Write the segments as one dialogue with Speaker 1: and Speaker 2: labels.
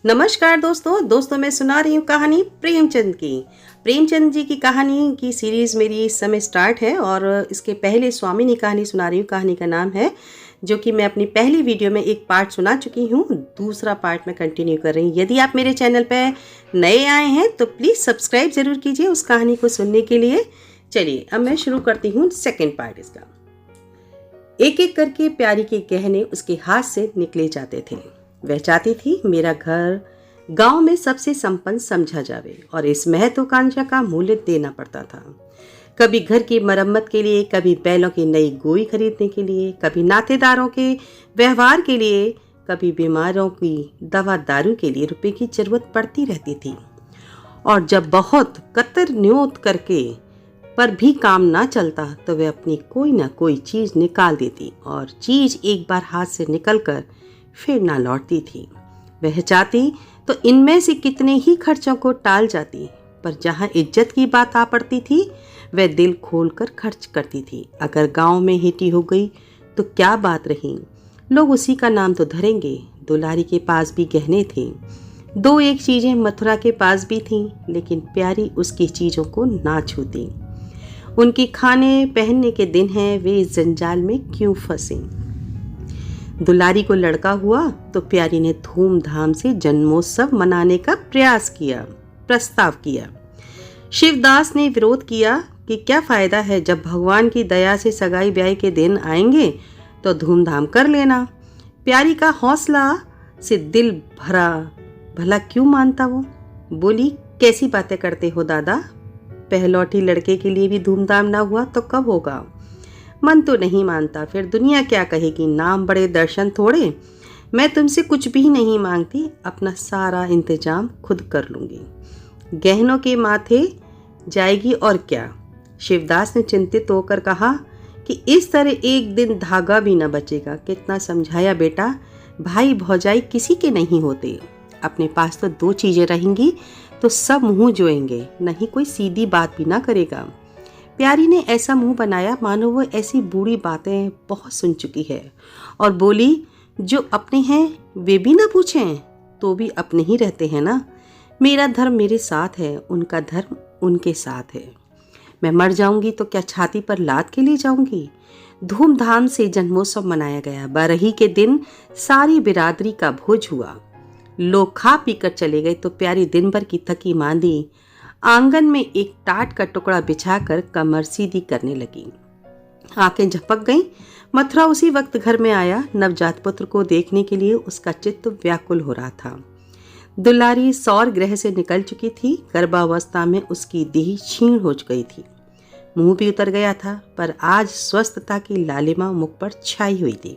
Speaker 1: नमस्कार दोस्तों मैं सुना रही हूँ कहानी प्रेमचंद की। प्रेमचंद जी की कहानी की सीरीज़ मेरी इस समय स्टार्ट है और इसके पहले स्वामिनी कहानी सुना रही हूँ। कहानी का नाम है, जो कि मैं अपनी पहली वीडियो में एक पार्ट सुना चुकी हूँ, दूसरा पार्ट मैं कंटिन्यू कर रही हूँ। यदि आप मेरे चैनल पर नए आए हैं तो प्लीज़ सब्सक्राइब ज़रूर कीजिए उस कहानी को सुनने के लिए। चलिए अब मैं शुरू करती हूँ सेकेंड पार्ट इसका। एक एक करके प्यारी के गहने उसके हाथ से निकले जाते थे। वह चाहती थी मेरा घर गांव में सबसे संपन्न समझा जावे और इस महत्वाकांक्षा का मूल्य देना पड़ता था। कभी घर की मरम्मत के लिए, कभी बैलों की नई गोई खरीदने के लिए, कभी नातेदारों के व्यवहार के लिए, कभी बीमारों की दवा दारू के लिए रुपए की जरूरत पड़ती रहती थी। और जब बहुत कतर न्योत करके पर भी काम ना चलता तो वह अपनी कोई ना कोई चीज निकाल देती और चीज एक बार हाथ से निकलकर फिर ना लौटती थी। वह चाहती तो इनमें से कितने ही खर्चों को टाल जाती, पर जहाँ इज्जत की बात आ पड़ती थी वह दिल खोलकर खर्च करती थी। अगर गांव में हिटी हो गई तो क्या बात रही, लोग उसी का नाम तो धरेंगे। दुलारी के पास भी गहने थे, दो एक चीजें मथुरा के पास भी थीं, लेकिन प्यारी उसकी चीजों को ना छूती। उनकी खाने पहनने के दिन हैं, वे इस जंजाल में क्यों फंसे। दुलारी को लड़का हुआ तो प्यारी ने धूमधाम से जन्मोत्सव मनाने का प्रस्ताव किया। शिवदास ने विरोध किया कि क्या फायदा है, जब भगवान की दया से सगाई ब्याह के दिन आएंगे तो धूमधाम कर लेना। प्यारी का हौसला से दिल भरा, भला क्यों मानता वो। बोली, कैसी बातें करते हो दादा, पहलौठी लड़के के लिए भी धूमधाम ना हुआ तो कब होगा। मन तो नहीं मानता, फिर दुनिया क्या कहेगी, नाम बड़े दर्शन थोड़े। मैं तुमसे कुछ भी नहीं मांगती, अपना सारा इंतजाम खुद कर लूंगी। गहनों के माथे जाएगी और क्या। शिवदास ने चिंतित होकर कहा कि इस तरह एक दिन धागा भी न बचेगा। कितना समझाया बेटा, भाई भौजाई किसी के नहीं होते। अपने पास तो दो चीजें रहेंगी तो सब मुंह जोएंगे, नहीं कोई सीधी बात भी ना करेगा। प्यारी ने ऐसा मुंह बनाया मानो वो ऐसी बूढ़ी बातें बहुत सुन चुकी है और बोली, जो अपने हैं वे भी ना पूछें तो भी अपने ही रहते हैं ना। मेरा धर्म मेरे साथ है, उनका धर्म उनके साथ है। मैं मर जाऊंगी तो क्या छाती पर लाद के ले जाऊंगी। धूमधाम से जन्मोत्सव मनाया गया। बारही के दिन सारी बिरादरी का भोज हुआ। लोग खा पी कर चले गए तो प्यारी दिन भर की थकी मांदी आंगन में एक टाट का टुकड़ा बिछाकर कमर सीधी करने लगी। आंखें झपक गईं। मथुरा उसी वक्त घर में आया। नवजात पुत्र को देखने के लिए उसका चित्त व्याकुल हो रहा था। दुलारी सौर ग्रह से निकल चुकी थी। गर्भावस्था में उसकी देह क्षीण हो गई थी, मुंह भी उतर गया था, पर आज स्वस्थता की लालिमा मुख पर छाई हुई थी।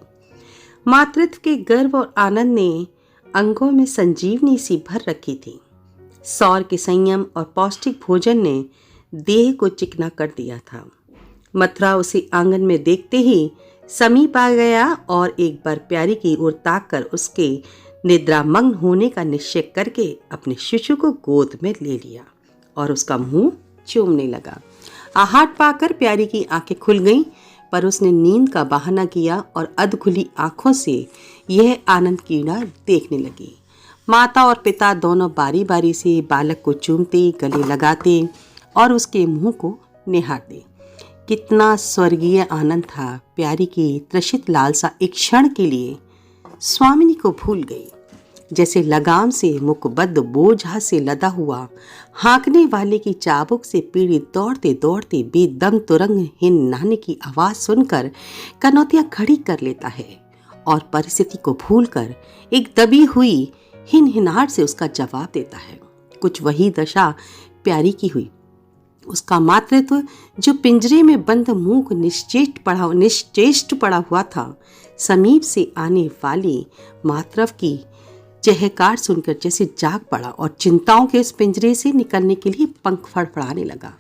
Speaker 1: मातृत्व के गर्व और आनंद ने अंगों में संजीवनी सी भर रखी थी। सौर के संयम और पौष्टिक भोजन ने देह को चिकना कर दिया था। मथुरा उसे आंगन में देखते ही समीप आ गया और एक बार प्यारी की ओर ताककर उसके निद्रामग्न होने का निश्चय करके अपने शिशु को गोद में ले लिया और उसका मुंह चूमने लगा। आहट पाकर प्यारी की आंखें खुल गईं, पर उसने नींद का बहाना किया और अधखुली आंखों से यह आनंद कीड़ा देखने लगी। माता और पिता दोनों बारी बारी से बालक को चूमते, गले लगाते और उसके मुंह को निहारते। कितना स्वर्गीय आनंद था। प्यारी की त्रसित लालसा एक क्षण के लिए स्वामिनी को भूल गई। जैसे लगाम से मुकबद्ध बोझा से लदा हुआ हाँकने वाले की चाबुक से पीड़ित दौड़ते दौड़ते बेदम तुरंगहीन नहाने की आवाज सुनकर कनौतियां खड़ी कर लेता है और परिस्थिति को भूलकर एक दबी हुई हिनहिनाहट से उसका जवाब देता है। कुछ वही दशा प्यारी की हुई। उसका मातृत्व जो पिंजरे में बंद मूक निश्चेष्ट पड़ा हुआ था, समीप से आने वाली मातृत्व की चहकार सुनकर जैसे जाग पड़ा और चिंताओं के उस पिंजरे से निकलने के लिए पंख फड़फड़ाने लगा।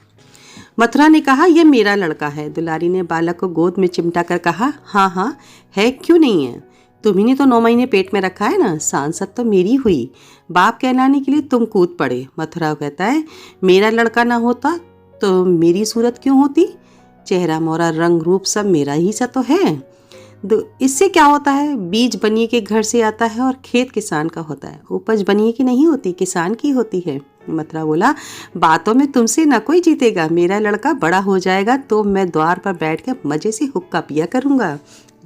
Speaker 1: मथुरा ने कहा, यह मेरा लड़का है। दुलारी ने बालक को गोद में चिमटा कर कहा, हाँ हाँ है, क्यों नहीं है। तुम्ही ने तो 9 महीने पेट में रखा है ना, सांसद तो मेरी हुई, बाप कहलाने के लिए तुम कूद पड़े। मथुरा कहता है, मेरा लड़का ना होता तो मेरी सूरत क्यों होती, चेहरा मोरा रंग रूप सब मेरा ही सा तो है। इससे क्या होता है, बीज बनिए के घर से आता है और खेत किसान का होता है, उपज बनिए की नहीं होती, किसान की होती है। मथुरा बोला, बातों में तुमसे ना कोई जीतेगा, मेरा लड़का बड़ा हो जाएगा तो मैं द्वार पर बैठ कर मजे से हुक्का पिया करूंगा।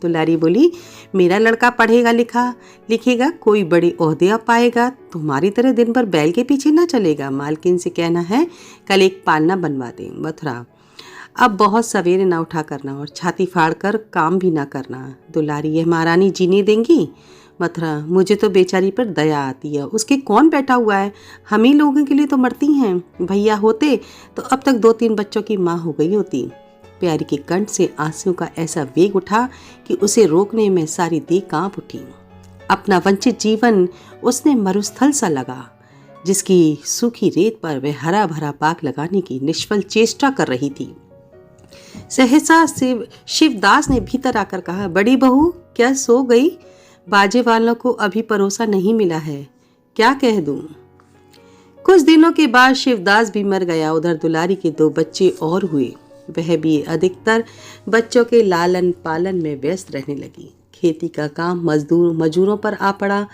Speaker 1: दुलारी बोली, मेरा लड़का पढ़ेगा लिखेगा, कोई बड़े ओहदे पाएगा, तुम्हारी तरह दिन भर बैल के पीछे ना चलेगा। मालकिन से कहना है कल एक पालना बनवा दें। मथुरा, अब बहुत सवेरे ना उठा करना और छाती फाड़ कर काम भी ना करना। दुलारी, यह महारानी जीने देंगी? मथुरा, मुझे तो बेचारी पर दया आती है, उसके कौन बैठा हुआ है, हम ही लोगों के लिए तो मरती हैं। भैया होते तो अब तक 2-3 बच्चों की माँ हो गई होती। प्यारी के कंठ से आंसुओं का ऐसा वेग उठा कि उसे रोकने में सारी देह कांप उठी। अपना वंचित जीवन उसने मरुस्थल सा लगा, जिसकी सूखी रेत पर वह हरा भरा बाग लगाने की निष्फल चेष्टा कर रही थी। सहसा शिवदास ने भीतर आकर कहा, बड़ी बहू क्या सो गई? बाजे वालों को अभी परोसा नहीं मिला है, क्या कह दूं? कुछ दिनों के बाद शिवदास भी मर गया। उधर दुलारी के 2 बच्चे और हुए, वह भी अधिकतर बच्चों के लालन पालन में व्यस्त रहने लगी। खेती का काम मजदूरों पर आ पड़ा।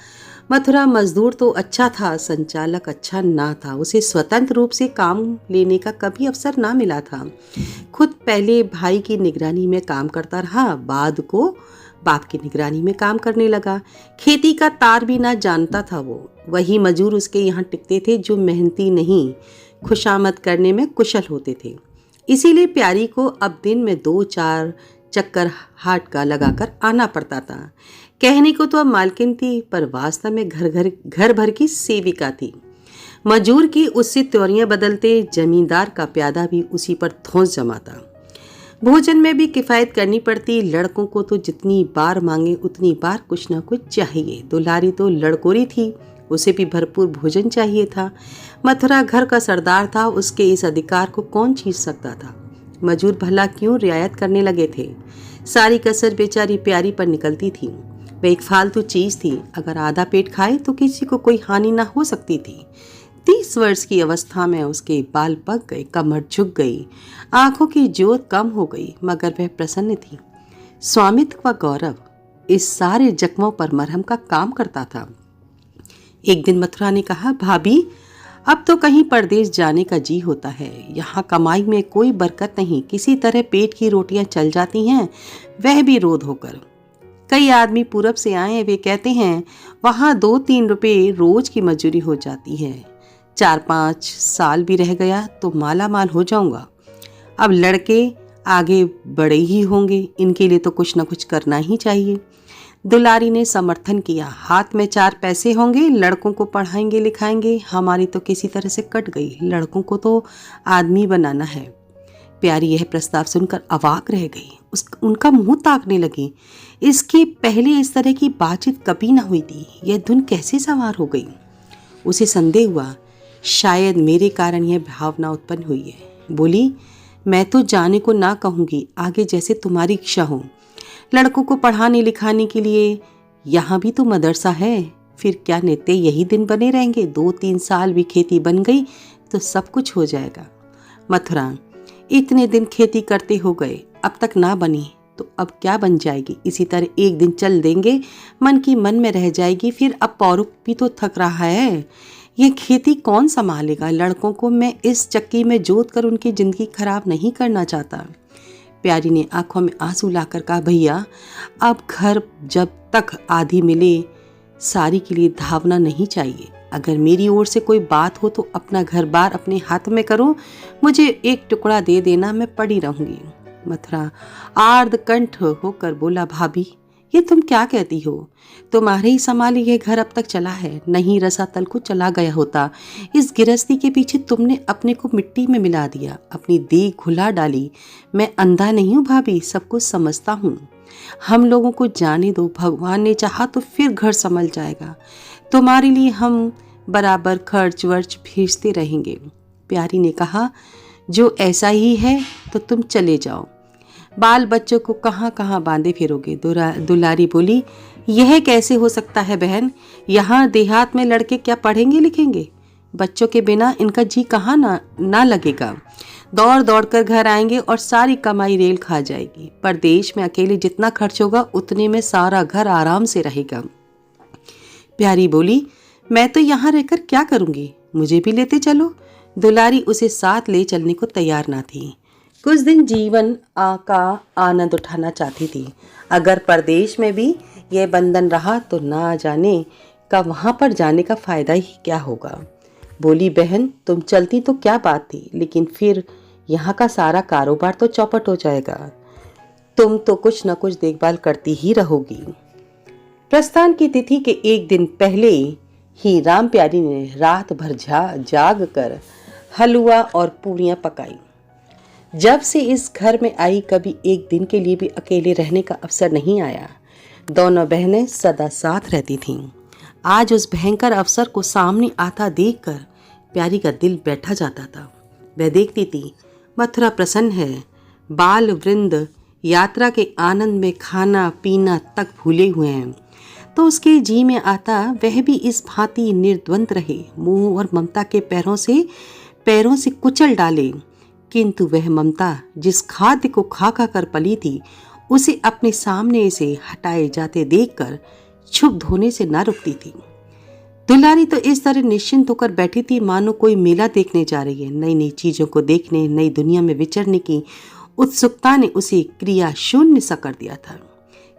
Speaker 1: मथुरा मजदूर तो अच्छा था, संचालक अच्छा ना था। उसे स्वतंत्र रूप से काम लेने का कभी अवसर ना मिला था। खुद पहले भाई की निगरानी में काम करता रहा, बाद को बाप की निगरानी में काम करने लगा। खेती का तार भी ना जानता था वो। वही मजदूर उसके यहाँ टिकते थे जो मेहनती नहीं, खुशामद करने में कुशल होते थे। इसीलिए प्यारी को अब दिन में 2-4 चक्कर हाट का लगाकर आना पड़ता था। कहने को तो अब मालकिन थी, पर वास्तव में घर भर की सेविका थी। मजूर की उससे त्योरियां बदलते, जमींदार का प्यादा भी उसी पर धौंस जमाता। भोजन में भी किफायत करनी पड़ती। लड़कों को तो जितनी बार मांगे उतनी बार कुछ ना कुछ चाहिए। दुलारी तो लड़कोरी थी, उसे भी भरपूर भोजन चाहिए था। मथुरा घर का सरदार था, उसके इस अधिकार को कौन छीन सकता था? मजूर भला क्यों रियायत करने लगे थे? सारी कसर बेचारी प्यारी पर निकलती थी। वह एक फालतू चीज थी, अगर आधा पेट खाए तो किसी को कोई हानि ना हो सकती थी। 30 वर्ष की अवस्था में उसके बाल पक गए, कमर झुक गई, आंखों की ज्योत कम हो गई, मगर वह प्रसन्न थी। स्वामित्व व गौरव इस सारे जख्मों पर मरहम का काम करता था। एक दिन मथुरा ने कहा, भाभी अब तो कहीं परदेश जाने का जी होता है। यहाँ कमाई में कोई बरकत नहीं, किसी तरह पेट की रोटियां चल जाती हैं, वह भी रोध होकर। कई आदमी पूरब से आए, वे कहते हैं वहाँ 2-3 रुपए रोज की मजूरी हो जाती है। 4-5 साल भी रह गया तो माला माल हो जाऊंगा। अब लड़के आगे बड़े ही होंगे, इनके लिए तो कुछ न कुछ करना ही चाहिए। दुलारी ने समर्थन किया, हाथ में 4 पैसे होंगे, लड़कों को पढ़ाएंगे लिखाएंगे, हमारी तो किसी तरह से कट गई, लड़कों को तो आदमी बनाना है। प्यारी यह प्रस्ताव सुनकर अवाक रह गई, उनका मुंह ताकने लगी। इसके पहले इस तरह की बातचीत कभी ना हुई थी, यह धुन कैसे सवार हो गई? उसे संदेह हुआ, शायद मेरे कारण यह भावना उत्पन्न हुई है। बोली, मैं तो जाने को ना कहूँगी, आगे जैसे तुम्हारी इच्छा हो। लड़कों को पढ़ाने लिखाने के लिए यहाँ भी तो मदरसा है, फिर क्या नित्य यही दिन बने रहेंगे? 2-3 साल भी खेती बन गई तो सब कुछ हो जाएगा। मथुरा, इतने दिन खेती करते हो गए, अब तक ना बनी तो अब क्या बन जाएगी? इसी तरह एक दिन चल देंगे, मन की मन में रह जाएगी, फिर अब पौरुष भी तो थक रहा है, ये खेती कौन संभालेगा? लड़कों को मैं इस चक्की में जोत कर उनकी जिंदगी खराब नहीं करना चाहता। प्यारी ने आंखों में आंसू लाकर कहा, भैया अब घर जब तक आधी मिले सारी के लिए धावना नहीं चाहिए। अगर मेरी ओर से कोई बात हो तो अपना घर बार अपने हाथ में करो, मुझे एक टुकड़ा दे देना, मैं पड़ी रहूंगी। मथुरा आर्द कंठ होकर बोला, भाभी ये तुम क्या कहती हो? तुम्हारे ही संभाले ये घर अब तक चला है, नहीं रसातल को चला गया होता। इस गिरस्ती के पीछे तुमने अपने को मिट्टी में मिला दिया, अपनी देह घुला डाली। मैं अंधा नहीं हूँ भाभी, सब कुछ समझता हूँ। हम लोगों को जाने दो, भगवान ने चाहा तो फिर घर संभल जाएगा। तुम्हारे लिए हम बराबर खर्च वर्च भेजते रहेंगे। प्यारी ने कहा, जो ऐसा ही है तो तुम चले जाओ, बाल बच्चों को कहाँ कहाँ बांधे फिरोगे? दुलारी बोली, यह कैसे हो सकता है बहन? यहाँ देहात में लड़के क्या पढ़ेंगे लिखेंगे? बच्चों के बिना इनका जी कहाँ ना लगेगा। दौड़ दौड़ कर घर आएंगे और सारी कमाई रेल खा जाएगी। परदेश में अकेले जितना खर्च होगा उतने में सारा घर आराम से रहेगा। प्यारी बोली, मैं तो यहाँ रहकर क्या करूंगी, मुझे भी लेते चलो। दुलारी उसे साथ ले चलने को तैयार ना थी। कुछ दिन जीवन का आनंद उठाना चाहती थी। अगर परदेश में भी यह बंधन रहा तो ना जाने का वहां पर जाने का फायदा ही क्या होगा। बोली, बहन तुम चलती तो क्या बात थी, लेकिन फिर यहाँ का सारा कारोबार तो चौपट हो जाएगा। तुम तो कुछ न कुछ देखभाल करती ही रहोगी। प्रस्थान की तिथि के एक दिन पहले ही राम प्यारी ने रात भर जाग कर हलवा और पूरियां पकाई। जब से इस घर में आई कभी एक दिन के लिए भी अकेले रहने का अवसर नहीं आया। दोनों बहनें सदा साथ रहती थीं। आज उस भयंकर अवसर को सामने आता देखकर प्यारी का दिल बैठा जाता था। वह देखती थी मथुरा प्रसन्न है, बाल वृंद यात्रा के आनंद में खाना पीना तक भूले हुए हैं, तो उसके जी में आता वह भी इस भांति निर्द्वंद रहे, मोह और ममता के पैरों से कुचल डाले। किंतु वह ममता जिस खाद्य को खा खा कर पली थी, उसे अपने सामने से हटाए जाते देखकर क्षुब्ध होने से न रुकती थी। दुलारी तो इस तरह निश्चिंत होकर बैठी थी मानो कोई मेला देखने जा रही है। नई नई चीजों को देखने, नई दुनिया में विचरने की उत्सुकता ने उसे क्रिया शून्य सा कर दिया था।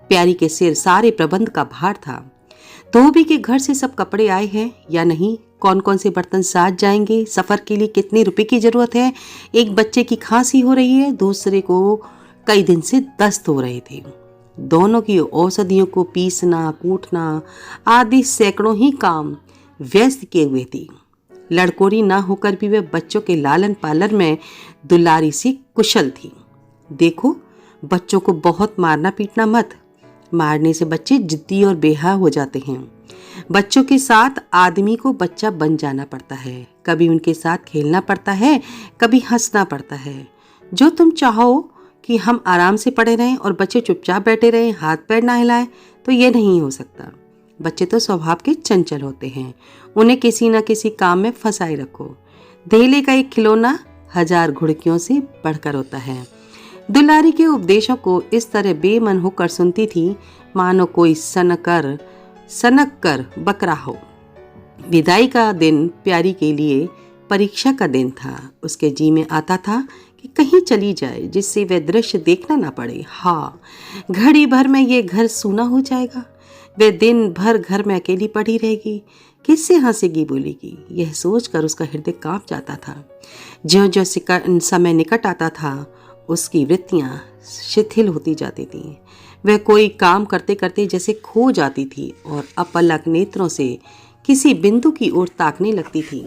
Speaker 1: प्यारी के सिर सारे प्रबंध का भार था। धोबी के घर से सब कपड़े आए हैं या नहीं, कौन कौन से बर्तन साथ जाएंगे, सफर के लिए कितने रुपए की जरूरत है, एक बच्चे की खांसी हो रही है, दूसरे को कई दिन से दस्त हो रहे थे। दोनों की औषधियों को पीसना कूटना आदि सैकड़ों ही काम व्यस्त किए हुए थी। लड़कोरी ना होकर भी वे बच्चों के लालन पालन में दुलारी से कुशल थी। देखो, बच्चों को बहुत मारना पीटना मत, मारने से बच्चे जिद्दी और बेहा हो जाते हैं। बच्चों के साथ आदमी को बच्चा बन जाना पड़ता है, कभी उनके साथ खेलना पड़ता है, कभी हंसना पड़ता है। जो तुम चाहो कि हम आराम से पड़े रहें और बच्चे चुपचाप बैठे रहें, हाथ पैर ना हिलाएं, तो ये नहीं हो सकता। बच्चे तो स्वभाव के चंचल होते हैं, उन्हें किसी न किसी काम में फंसाए रखो। धेले का एक खिलौना 1000 घुड़कियों से बढ़कर होता है। दुलारी के उपदेशों को इस तरह बेमन होकर सुनती थी मानो कोई सनक कर बकरा हो। विदाई का दिन प्यारी के लिए परीक्षा का दिन था। उसके जी में आता था कि कहीं चली जाए जिससे वह दृश्य देखना ना पड़े। हाँ, घड़ी भर में ये घर सूना हो जाएगा। वह दिन भर घर में अकेली पड़ी रहेगी, किससे हंसेगी बोलेगी। यह सोचकर उसका हृदय कांप जाता था। ज्यों-ज्यों समय निकट आता था उसकी वृत्तियां शिथिल होती जाती थीं। वह कोई काम करते करते जैसे खो जाती थी और अपलक नेत्रों से किसी बिंदु की ओर ताकने लगती थी।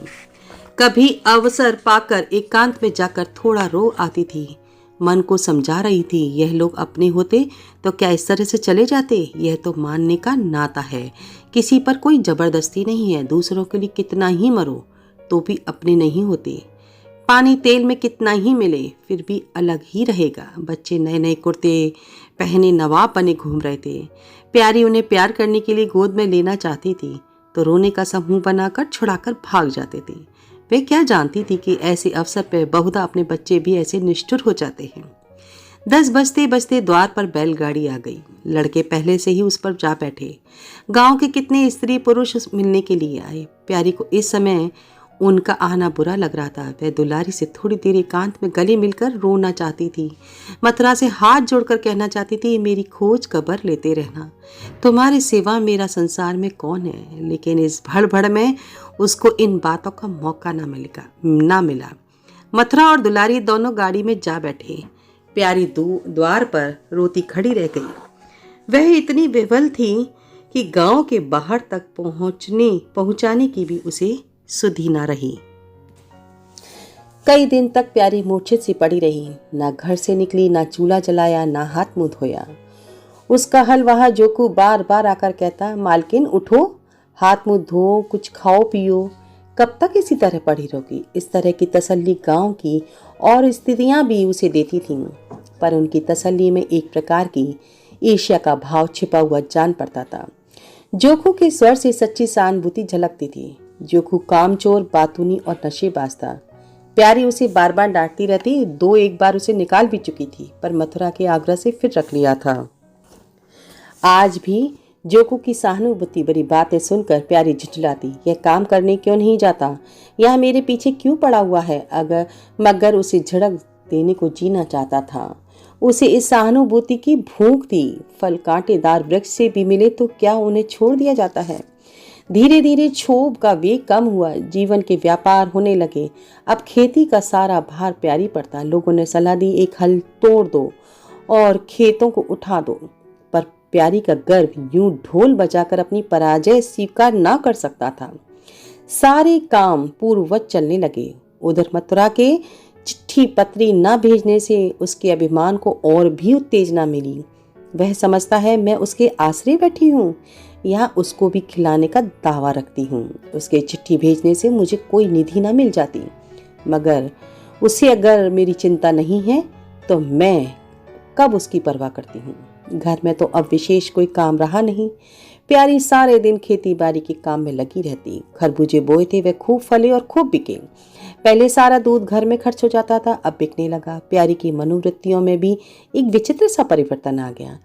Speaker 1: कभी अवसर पाकर एकांत में जाकर थोड़ा रो आती थी। मन को समझा रही थी, यह लोग अपने होते तो क्या इस तरह से चले जाते। यह तो मानने का नाता है, किसी पर कोई जबरदस्ती नहीं है। दूसरों के लिए कितना ही मरो तो भी अपने नहीं होते। पानी तेल में कितना ही मिले फिर भी अलग ही रहेगा। बच्चे नए नए कुर्ते पहने नवाब बने घूम रहे थे। प्यारी उन्हें प्यार करने के लिए गोद में लेना चाहती थी तो रोने का समूह बनाकर छुड़ाकर भाग जाते थे। वे क्या जानती थी कि ऐसे अवसर पर बहुधा अपने बच्चे भी ऐसे निष्ठुर हो जाते हैं। 10 बजते बजते द्वार पर बैलगाड़ी आ गई। लड़के पहले से ही उस पर जा बैठे। गांव के कितने स्त्री पुरुष मिलने के लिए आए। प्यारी को इस समय उनका आना बुरा लग रहा था। वह दुलारी से थोड़ी देर एकांत में गले मिलकर रोना चाहती थी। मथुरा से हाथ जोड़कर कहना चाहती थी, मेरी खोज खबर लेते रहना, तुम्हारे सिवा मेरा संसार में कौन है। लेकिन इस भड़बड़ में उसको इन बातों का मौका ना मिला। मथुरा और दुलारी दोनों गाड़ी में जा बैठे। प्यारी द्वार पर रोती खड़ी रह गई। वह इतनी विवल थी कि गांव के बाहर तक पहुंचाने की भी उसे सुधि न रही। कई दिन तक प्यारी मूर्छित सी पड़ी रही। ना घर से निकली, ना चूल्हा जलाया, ना हाथ मुंह धोया। उसका हलवाहा जोकू बार बार आकर कहता, मालकिन उठो, हाथ मुंह धो, कुछ खाओ पियो। कब तक इसी तरह पड़ी रहोगी। इस तरह की तसल्ली गांव की और स्त्रियां भी उसे देती थीं, पर उनकी तसल्ली में एक प्रकार की ईर्ष्या का भाव छिपा हुआ जान पड़ता था। जोकू के स्वर से सच्ची सहानुभूति झलकती थी। जोकू कामचोर, बातूनी और नशेबाज था। प्यारी उसे बार बार डांटती रहती, दो एक बार उसे निकाल भी चुकी थी, पर मथुरा के आग्रह से फिर रख लिया था। आज भी जोकू की सहानुभूति भरी बातें सुनकर प्यारी झुंझलाती, यह काम करने क्यों नहीं जाता, यह मेरे पीछे क्यों पड़ा हुआ है। मगर उसे झड़क देने को जीना चाहता था। उसे इस सहानुभूति की भूख थी। फल कांटेदार वृक्ष से भी मिले तो क्या उन्हें छोड़ दिया जाता है। धीरे धीरे क्षोभ का वेग कम हुआ, जीवन के व्यापार होने लगे। अब खेती का सारा भार प्यारी पड़ता। लोगों ने सलाह दी, एक हल तोड़ दो और खेतों को उठा दो, पर प्यारी का गर्व यूं ढोल बजाकर अपनी पराजय स्वीकार ना कर सकता था। सारे काम पूर्ववत चलने लगे। उधर मथुरा के चिट्ठी पत्री न भेजने से उसके अभिमान को और भी उत्तेजना मिली। वह समझता है मैं उसके आश्रय बैठी हूँ या उसको भी खिलाने का दावा रखती हूँ। उसके चिट्ठी भेजने से मुझे कोई निधि न मिल जाती, मगर उसे अगर मेरी चिंता नहीं है तो मैं कब उसकी परवाह करती हूँ। घर में तो अब विशेष कोई काम रहा नहीं। प्यारी सारे दिन खेती बाड़ी के काम में लगी रहती। खरबूजे बोए थे, वे खूब फले और खूब बिके। पहले सारा दूध घर में खर्च हो जाता था, अब बिकने लगा। प्यारी की मनोवृत्तियों में भी एक विचित्र सा परिवर्तन आ गया।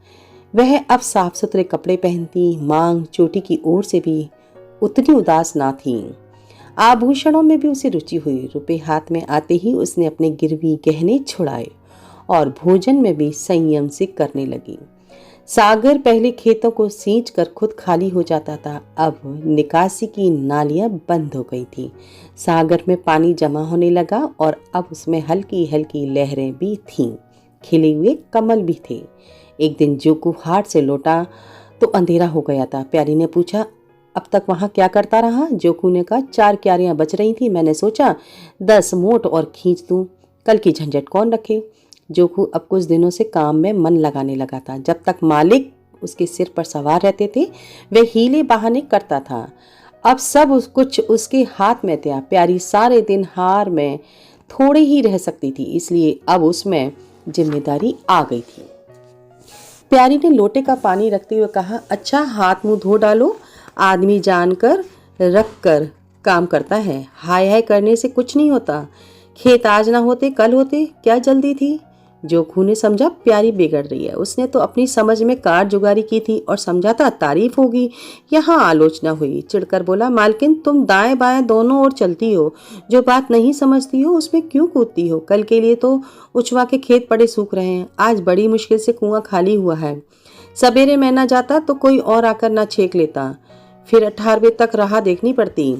Speaker 1: वह अब साफ सुथरे कपड़े पहनती, मांग चोटी की ओर से भी उतनी उदास ना थी। आभूषणों में भी उसे रुचि हुई। रुपए हाथ में आते ही उसने अपने गिरवी गहने छुड़ाए और भोजन में भी संयम से करने लगी। सागर पहले खेतों को सींच कर खुद खाली हो जाता था, अब निकासी की नालियां बंद हो गई थी। सागर में पानी जमा होने लगा और अब उसमें हल्की हल्की लहरें भी थीं। खिले हुए कमल भी थे। एक दिन जोकू हाट से लौटा तो अंधेरा हो गया था। प्यारी ने पूछा, अब तक वहां क्या करता रहा? जोकू ने कहा, 4 क्यारियां बच रही थी, मैंने सोचा 10 मोट और खींच दूं, कल की झंझट कौन रखे। जोकू अब कुछ दिनों से काम में मन लगाने लगा था। जब तक मालिक उसके सिर पर सवार रहते थे वह हीले बहाने करता था। अब सब कुछ उसके हाथ में था। प्यारी सारे दिन हार में थोड़ी ही रह सकती थी, इसलिए अब उसमें जिम्मेदारी आ गई थी। प्यारी ने लोटे का पानी रखते हुए कहा, अच्छा हाथ मुंह धो डालो, आदमी जानकर रख कर काम करता है, हाय हाय करने से कुछ नहीं होता। खेत आज ना होते कल होते, क्या जल्दी थी। जोकू ने समझा प्यारी बिगड़ रही है। उसने तो अपनी समझ में कार जुगारी की थी और समझा था तारीफ होगी, यहाँ आलोचना हुई। चिढ़कर बोला, मालकिन तुम दाएं बाएं दोनों ओर चलती हो, जो बात नहीं समझती हो उसमें क्यों कूदती हो। कल के लिए तो उचवा के खेत पड़े सूख रहे हैं, आज बड़ी मुश्किल से कुआं खाली हुआ है। सवेरे मैं ना जाता तो कोई और आकर ना छेक लेता, फिर 18वें तक राह देखनी पड़ती,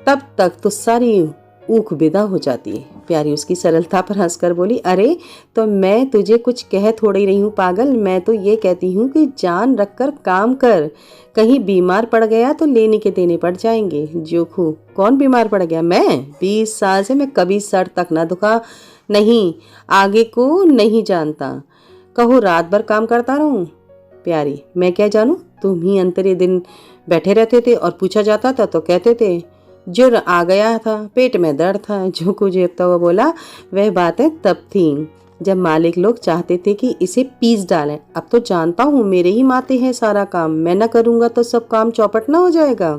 Speaker 1: तब तक तो सारी ऊख विदा हो जाती। प्यारी उसकी सरलता पर हंसकर बोली, अरे तो मैं तुझे कुछ कह थोड़ी रही हूँ पागल, मैं तो ये कहती हूँ कि जान रखकर काम कर, कहीं बीमार पड़ गया तो लेने के देने पड़ जाएंगे। जोखू, कौन बीमार पड़ गया? मैं 20 साल से मैं कभी सर तक ना दुखा, नहीं आगे को नहीं जानता, कहो रात भर काम करता रहूं। प्यारी, मैं क्या जानूं, तुम ही अंतरे दिन बैठे रहते थे और पूछा जाता था तो कहते थे जुर आ गया था, पेट में दर्द था। जो कुछ जेबता हुआ बोला, वह बातें तब थी जब मालिक लोग चाहते थे कि इसे पीस डालें। अब तो जानता हूँ मेरे ही माथे है सारा काम, मैं न करूँगा तो सब काम चौपट ना हो जाएगा।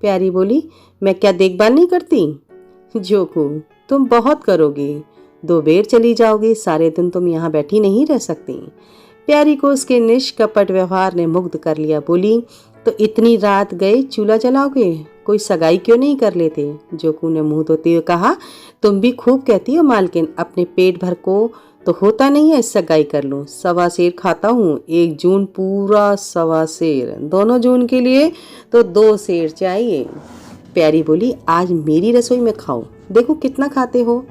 Speaker 1: प्यारी बोली, मैं क्या देखभाल नहीं करती? जोकू, तुम बहुत करोगी, 2 बेर चली जाओगी, सारे दिन तुम यहाँ बैठी नहीं रह सकती। प्यारी को उसके निष्कपट व्यवहार ने मुग्ध कर लिया। बोली, तो इतनी रात गए चूल्हा जलाओगे, कोई सगाई क्यों नहीं कर लेते? जोकू ने मुंह धोते हुए कहा, तुम भी खूब कहती हो मालकिन, अपने पेट भर को तो होता नहीं है सगाई कर लूं। 1.25 सेर खाता हूँ, 1 जून पूरा 1.25 सेर, 2 जून के लिए तो 2 सेर चाहिए। प्यारी बोली, आज मेरी रसोई में खाओ, देखो कितना खाते हो।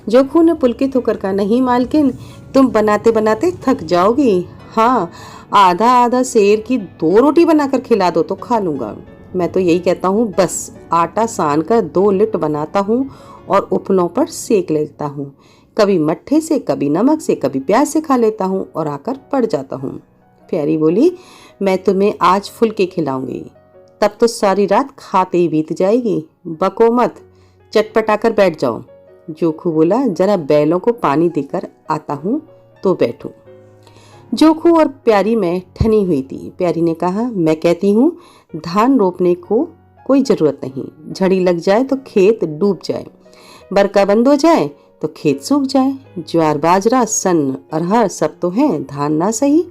Speaker 1: जोकू ने पुलकित होकर कहा, नहीं मालकिन, तुम बनाते बनाते थक जाओगी। हाँ, आधा आधा सेर की 2 रोटी बनाकर खिला दो तो खा लूंगा। मैं तो यही कहता हूँ, बस आटा सान कर 2 लिट्ट बनाता हूँ और उपलों पर सेक लेता हूँ, कभी मट्ठे से, कभी नमक से, कभी प्याज से खा लेता हूँ और आकर पड़ जाता हूँ। प्यारी बोली, मैं तुम्हें आज फुलके खिलाऊंगी, तब तो सारी रात खाते ही बीत जाएगी, बको मत, चटपट आकर बैठ जाओ। जोखू बोला, जरा बैलों को पानी देकर आता हूँ तो बैठो। जोखू और प्यारी में ठनी हुई थी। प्यारी ने कहा, मैं कहती हूँ धान रोपने को कोई जरूरत नहीं, झड़ी लग जाए तो खेत डूब जाए, बरखा बंद हो जाए तो खेत सूख जाए, ज्वार बाजरा सन अरहर सब तो हैं, धान ना सही।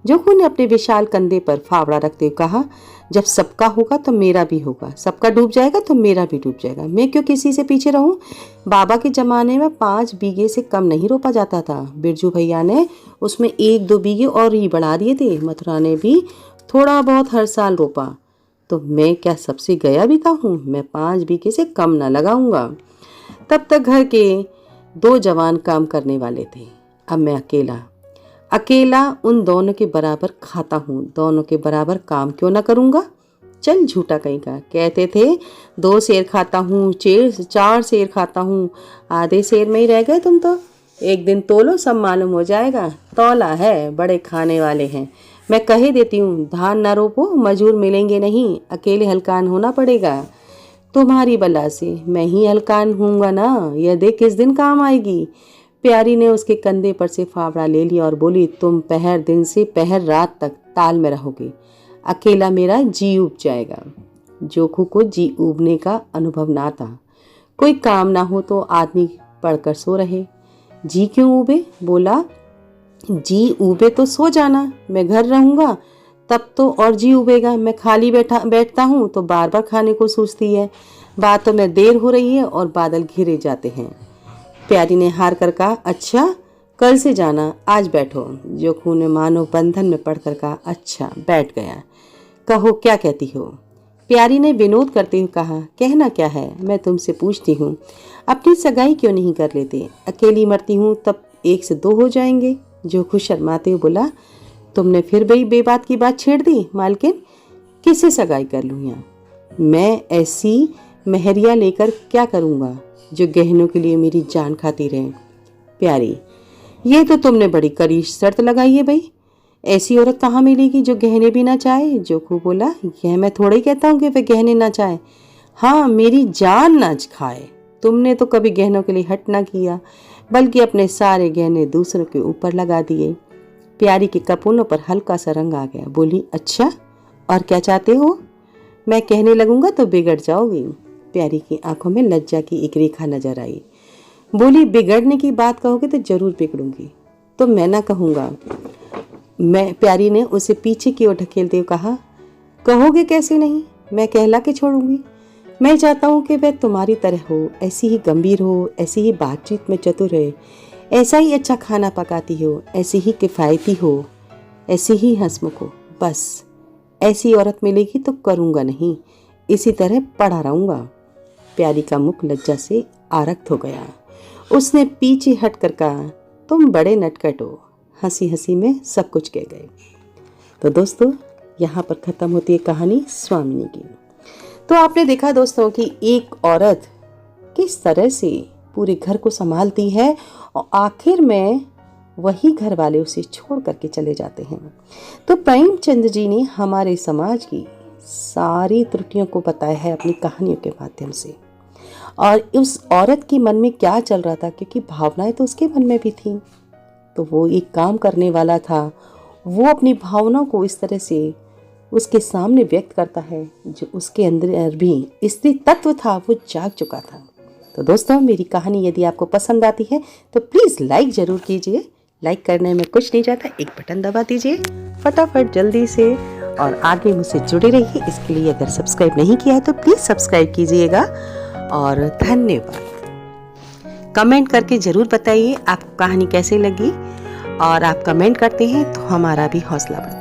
Speaker 1: जोखू ने अपने विशाल कंधे पर फावड़ा रखते हुए कहा, जब सबका होगा तो मेरा भी होगा, सबका डूब जाएगा तो मेरा भी डूब जाएगा, मैं क्यों किसी से पीछे रहूं। बाबा के जमाने में 5 बीघे से कम नहीं रोपा जाता था। बिरजू भैया ने उसमें 1-2 बीघे और ही बढ़ा दिए थे। मथुरा ने भी थोड़ा बहुत हर साल रोपा, तो मैं क्या सबसे गया भी था हूँ। मैं 5 बीघे से कम न लगाऊंगा। तब तक घर के 2 जवान काम करने वाले थे, अब मैं अकेला उन दोनों के बराबर खाता हूँ, दोनों के बराबर काम क्यों ना करूँगा। चल झूठा कहीं का, कहते थे 2 शेर खाता हूँ, 4 शेर खाता हूँ, आधे शेर में ही रह गए तुम तो। एक दिन तोलो सब मालूम हो जाएगा, तौला है, बड़े खाने वाले हैं। मैं कह देती हूँ, धान ना रोपो, मजूर मिलेंगे नहीं, अकेले हलकान होना पड़ेगा। तुम्हारी बला से मैं ही हलकान हूँगा ना, यह देख किस दिन काम आएगी। प्यारी ने उसके कंधे पर से फावड़ा ले लिया और बोली, तुम पहर दिन से पहर रात तक ताल में रहोगे, अकेला मेरा जी उब जाएगा। जोखू को जी उबने का अनुभव ना था। कोई काम ना हो तो आदमी पढ़कर सो रहे। जी क्यों उबे? बोला, जी उबे तो सो जाना, मैं घर रहूँगा तब तो और जी उबेगा। मैं खाली बैठता हूँ तो बार बार खाने को सूझती है। बातों में देर हो रही है और बादल घिरे जाते हैं। प्यारी ने हार कर कहा, अच्छा कल से जाना, आज बैठो। जोखू ने मानो बंधन में पड़कर कहा, अच्छा बैठ गया। कहो क्या कहती हो? प्यारी ने विनोद करते हुए कहा, कहना क्या है, मैं तुमसे पूछती हूँ, अपनी सगाई क्यों नहीं कर लेते? अकेली मरती हूँ तब 1 से 2 हो जाएंगे। जोखू शर्माते हुए बोला, तुमने फिर भी बेबात की बात छेड़ दी। मालकिन, किससे सगाई कर लूँ यहाँ? मैं ऐसी मेहरिया लेकर क्या करूँगा जो गहनों के लिए मेरी जान खाती रहे। प्यारी, ये तो तुमने बड़ी कड़ी शर्त लगाई है भाई, ऐसी औरत कहाँ मिलेगी जो गहने भी ना चाहे। जोखू बोला, यह मैं थोड़ा ही कहता हूँ कि वह गहने ना चाहे, हाँ मेरी जान ना खाए। तुमने तो कभी गहनों के लिए हट ना किया, बल्कि अपने सारे गहने दूसरों के ऊपर लगा दिए। प्यारी के कपूनों पर हल्का सा रंग आ गया। बोली, अच्छा और क्या चाहते हो? मैं कहने लगूंगा तो बिगड़ जाओगी। प्यारी की आंखों में लज्जा की एक रेखा नजर आई। बोली, बिगड़ने की बात कहोगे तो जरूर बिगड़ूंगी, तो मैं ना कहूँगा। मैं प्यारी ने उसे पीछे की ओर ढकेलते हुए कहा, कहोगे कैसे नहीं, मैं कहला के छोड़ूंगी। मैं चाहता हूँ कि वह तुम्हारी तरह हो, ऐसी ही गंभीर हो, ऐसी ही बातचीत में चतुर है, ऐसा ही अच्छा खाना पकाती हो, ऐसी ही किफ़ायती हो, ऐसी ही हंसमुख हो। बस ऐसी औरत मिलेगी तो करूँगा नहीं, इसी तरह पड़ा रहूँगा। प्यारी का मुख लज्जा से आरक्त हो गया। उसने पीछे हट कर कहा, तुम बड़े नटखट हो। हंसी हंसी में सब कुछ कह गए। तो दोस्तों, यहाँ पर ख़त्म होती है कहानी स्वामिनी की। तो आपने देखा दोस्तों कि एक औरत किस तरह से पूरे घर को संभालती है और आखिर में वही घर वाले उसे छोड़ करके चले जाते हैं। तो प्रेमचंद जी ने हमारे समाज की सारी त्रुटियों को बताया है अपनी कहानियों के माध्यम से, और उस औरत के मन में क्या चल रहा था, क्योंकि भावनाएं तो उसके मन में भी थीं। तो वो एक काम करने वाला था, वो अपनी भावनाओं को इस तरह से उसके सामने व्यक्त करता है, जो उसके अंदर भी स्त्री तत्व था वो जाग चुका था। तो दोस्तों, मेरी कहानी यदि आपको पसंद आती है तो प्लीज़ लाइक ज़रूर कीजिए। लाइक करने में कुछ नहीं जाता, एक बटन दबा दीजिए फटाफट जल्दी से, और आगे मुझसे जुड़े रहिए। इसके लिए अगर सब्सक्राइब नहीं किया है तो प्लीज़ सब्सक्राइब कीजिएगा। और धन्यवाद। कमेंट करके ज़रूर बताइए आपको कहानी कैसे लगी, और आप कमेंट करते हैं तो हमारा भी हौसला बढ़ता है।